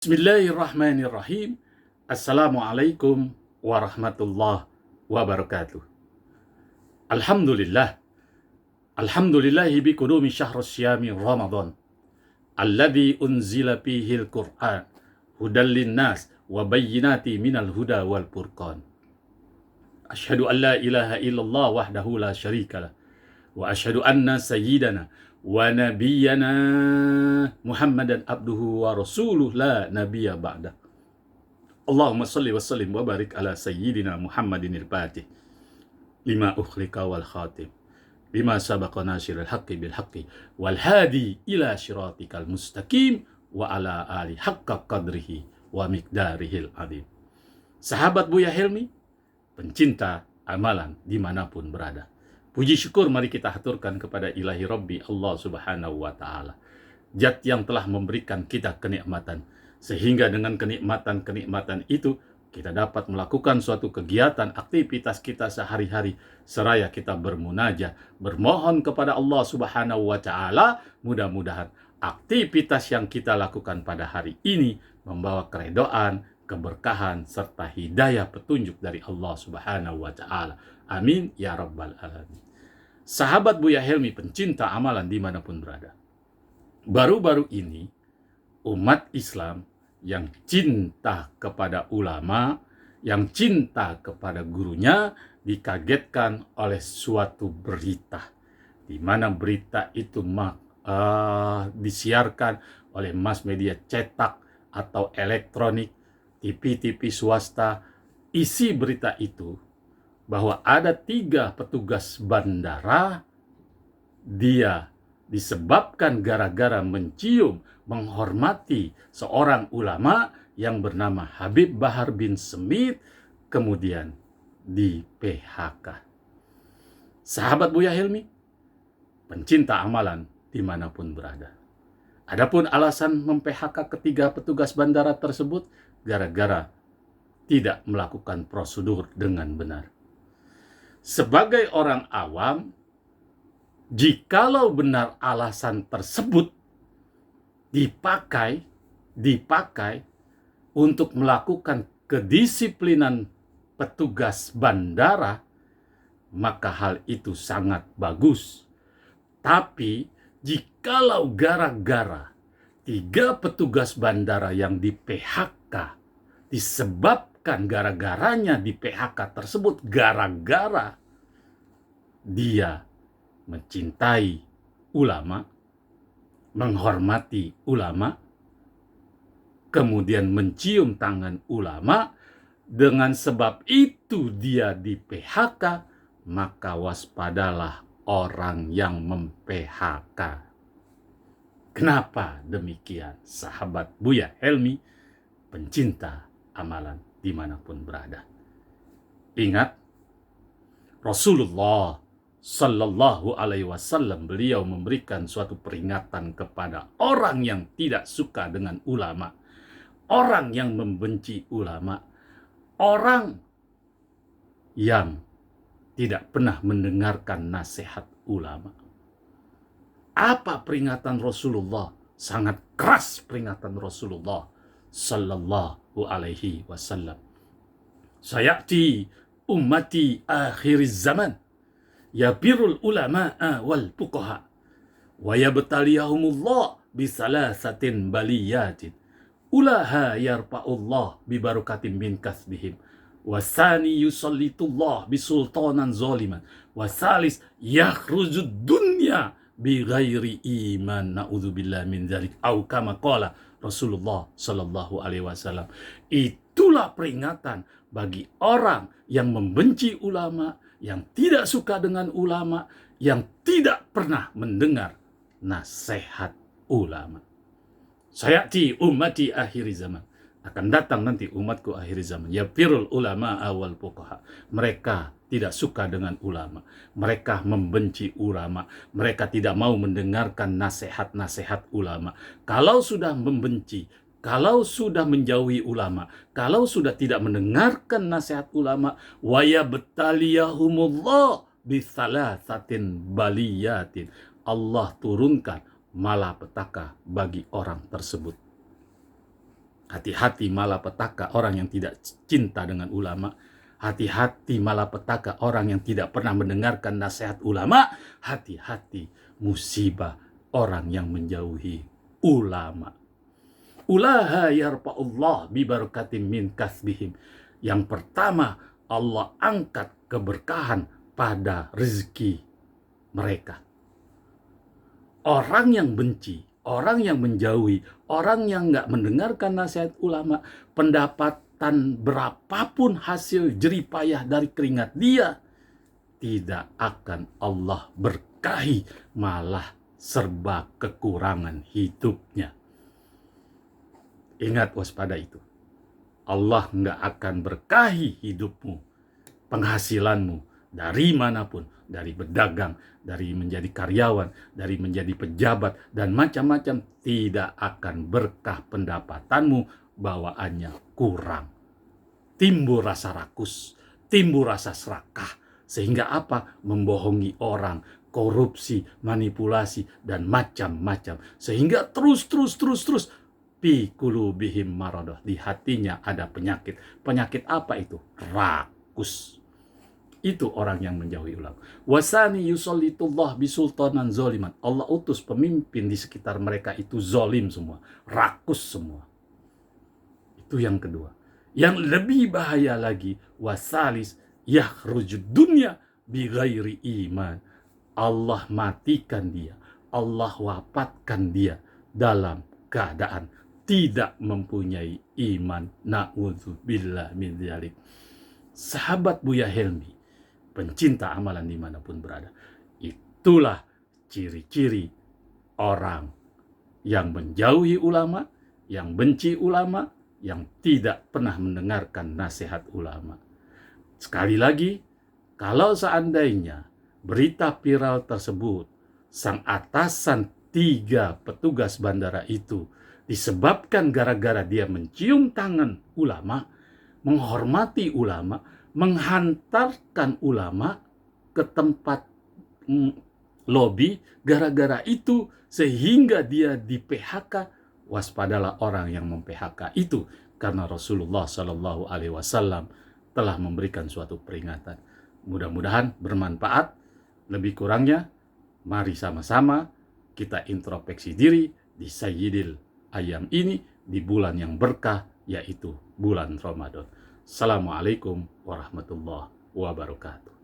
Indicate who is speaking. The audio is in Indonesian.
Speaker 1: Bismillahirrahmanirrahim. Assalamualaikum warahmatullahi wabarakatuh. Alhamdulillah. Alhamdulillahi bi qudumi syahrus syami Ramadan. Alladhi unzila fihi al-Qur'an. Hudal linnas wa bayyinati minal huda wal furqan. Asyhadu an la ilaha illallah wahdahu la syarikalah. Wa asyhadu anna sayyidana wa nabiyyana Muhammadan abduhu wa rasuluh la nabiyya ba'dah. Allahumma salli wa sallim wa barik ala sayyidina Muhammadin al-Fatih lima ukhlika wal khatim lima sabaqa nasiril haqqi bil haqqi wal hadi ila syiratikal mustaqim wa ala ali haqqa qadrihi wa miqdarihil azim. Sahabat Buya Helmi, pencinta amalan dimanapun berada, puji syukur mari kita haturkan kepada ilahi Rabbi Allah subhanahu wa ta'ala, Zat yang telah memberikan kita kenikmatan, sehingga dengan kenikmatan-kenikmatan itu kita dapat melakukan suatu kegiatan aktivitas kita sehari-hari, seraya kita bermunajat, bermohon kepada Allah subhanahu wa ta'ala. Mudah-mudahan aktivitas yang kita lakukan pada hari ini membawa keredoan, keberkahan, serta hidayah petunjuk dari Allah subhanahu wa ta'ala. Amin ya rabbal alamin. Sahabat Buya Helmi, pencinta amalan dimanapun berada, baru-baru ini umat Islam yang cinta kepada ulama, yang cinta kepada gurunya, dikagetkan oleh suatu berita, di mana berita itu disiarkan oleh mass media cetak atau elektronik, TV-TV swasta. Isi berita itu bahwa ada 3 petugas bandara, dia disebabkan gara-gara mencium, menghormati seorang ulama yang bernama Habib Bahar bin Smith, kemudian di PHK. Sahabat Buya Helmi, pencinta amalan dimanapun berada, adapun alasan mem-PHK ketiga petugas bandara tersebut gara-gara tidak melakukan prosedur dengan benar. Sebagai orang awam, jikalau benar alasan tersebut dipakai untuk melakukan kedisiplinan petugas bandara, maka hal itu sangat bagus. Tapi jikalau gara-gara 3 petugas bandara yang di PHK, disebabkan gara-garanya di PHK tersebut gara-gara dia mencintai ulama, menghormati ulama, kemudian mencium tangan ulama, dengan sebab itu dia di PHK, maka waspadalah orang yang mem-PHK. Kenapa demikian, sahabat Buya Helmi, pencinta amalan dimanapun berada? Ingat, Rasulullah Sallallahu alaihi wasallam, beliau memberikan suatu peringatan kepada orang yang tidak suka dengan ulama, orang yang membenci ulama, orang yang tidak pernah mendengarkan nasihat ulama. Apa peringatan Rasulullah? Sangat keras peringatan Rasulullah Sallallahu alaihi wasallam. Sayati ummati akhiriz zaman, yabirul ulama'a wal fuqaha wa yabtaliyahumullah bisalasatin baliyatin ulaha yarfa'ullah bibarukatin min kasbihim wasani yusallitullah bisultanan zaliman wasalis yakhrujud dunya bighairi iman na'udzubillah min dzalik au kama qala Rasulullah sallallahu alaihi wasallam. Itulah peringatan bagi orang yang membenci ulama, yang tidak suka dengan ulama, yang tidak pernah mendengar nasihat ulama. Sayati ummati akhiri zaman, akan datang nanti umatku akhir zaman, yafirul ulama awal fuqaha. Mereka tidak suka dengan ulama, mereka membenci ulama, mereka tidak mau mendengarkan nasihat-nasihat ulama. Kalau sudah membenci, kalau sudah menjauhi ulama, kalau sudah tidak mendengarkan nasihat ulama, waya betaliyahumullah bisalasatin baliyatin, Allah turunkan malapetaka bagi orang tersebut. Hati-hati malapetaka orang yang tidak cinta dengan ulama. Hati-hati malapetaka orang yang tidak pernah mendengarkan nasihat ulama. Hati-hati musibah orang yang menjauhi ulama. Ulaha yarfa'ullah bibarakatim min kasbihim. Yang pertama, Allah angkat keberkahan pada rezeki mereka. Orang yang benci, orang yang menjauhi, orang yang nggak mendengarkan nasihat ulama, pendapatan berapapun hasil jeripayah dari keringat dia, tidak akan Allah berkahi, malah serba kekurangan hidupnya. Ingat, waspada itu. Allah nggak akan berkahi hidupmu, penghasilanmu, dari manapun, dari berdagang, dari menjadi karyawan, dari menjadi pejabat, dan macam-macam, tidak akan berkah pendapatanmu, bawaannya kurang. Timbul rasa rakus, timbul rasa serakah, sehingga apa? Membohongi orang, korupsi, manipulasi, dan macam-macam. Sehingga terus fi qulubihim maradah, di hatinya ada penyakit. Penyakit apa itu? Rakus. Itu orang yang menjauhi ulama. Wasani yusallitullah bisultanan zoliman. Allah utus pemimpin di sekitar mereka itu zolim semua, rakus semua. Itu yang kedua. Yang lebih bahaya lagi, wasalis yakhrujud dunya bi ghairi iman. Allah matikan dia, Allah wafatkan dia dalam keadaan tidak mempunyai iman. Na'udzubillah min dzalik. Sahabat Buya Helmi, pencinta amalan dimanapun berada, itulah ciri-ciri orang yang menjauhi ulama, yang benci ulama, yang tidak pernah mendengarkan nasihat ulama. Sekali lagi, kalau seandainya berita viral tersebut, sang atasan 3 petugas bandara itu disebabkan gara-gara dia mencium tangan ulama, menghormati ulama, menghantarkan ulama ke tempat lobi, gara-gara itu sehingga dia di PHK, waspadalah orang yang mem-PHK itu, karena Rasulullah Shallallahu Alaihi Wasallam telah memberikan suatu peringatan. Mudah-mudahan bermanfaat. Lebih kurangnya, mari sama-sama kita introspeksi diri di Sayyidil Ayam ini, di bulan yang berkah, yaitu bulan Ramadan. Assalamualaikum warahmatullahi wabarakatuh.